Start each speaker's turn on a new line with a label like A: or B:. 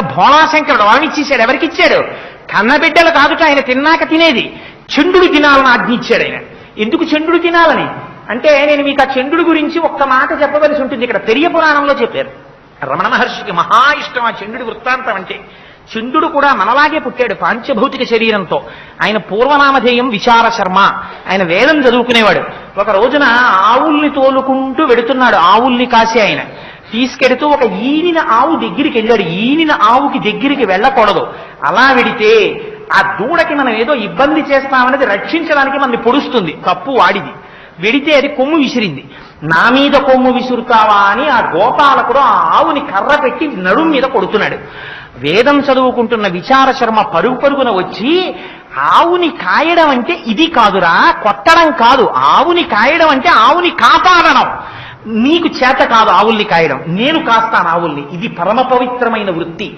A: భోళాశంకరుడు వరమిచ్చేశాడు. ఎవరికిచ్చాడు? కన్నబిడ్డలు కాదుట ఆయన తిన్నాక తినేది. చంద్రుడు తినాలని ఆజ్ఞించాడు ఆయన. ఎందుకు చంద్రుడు తినాలని అంటే, నేను మీకు ఆ చంద్రుడి గురించి ఒక్క మాట చెప్పవలసి ఉంటుంది. ఇక్కడ పెరియ పురాణంలో చెప్పారు. రమణ మహర్షికి మహా ఇష్టం ఆ చంద్రుడి వృత్తాంతం అంటే. చంద్రుడు కూడా మనలాగే పుట్టాడు పాంచభౌతిక శరీరంతో. ఆయన పూర్వనామధేయం విచార శర్మ. ఆయన వేదం చదువుకునేవాడు. ఒక రోజున ఆవుల్ని తోలుకుంటూ వెడుతున్నాడు. ఆవుల్ని కాసి ఆయన తీసుకెడుతూ ఒక ఈనిన ఆవు దగ్గరికి వెళ్ళాడు. ఈనిన ఆవుకి దగ్గరికి వెళ్ళకూడదు. అలా వెడితే ఆ దూడకి మనం ఏదో ఇబ్బంది చేస్తామనేది రక్షించడానికి మనల్ని పొడుస్తుంది. తప్పు వాడిది. వెడితే అది కొమ్ము విసిరింది. నా మీద కొమ్ము విసురుతావా అని ఆ గోపాలకుడు ఆ ఆవుని కర్ర పెట్టి నడుం మీద కొడుతున్నాడు. వేదం చదువుకుంటున్న విచార శర్మ పరుగు పరుగున వచ్చి, ఆవుని కాయడం అంటే ఇది కాదురా, కొట్టడం కాదు. ఆవుని కాయడం అంటే ఆవుని కాపాడడం. నీకు చేత కాదు ఆవుల్ని కాయడం, నేను కాస్తాను ఆవుల్ని. ఇది పరమ పవిత్రమైన వృత్తి.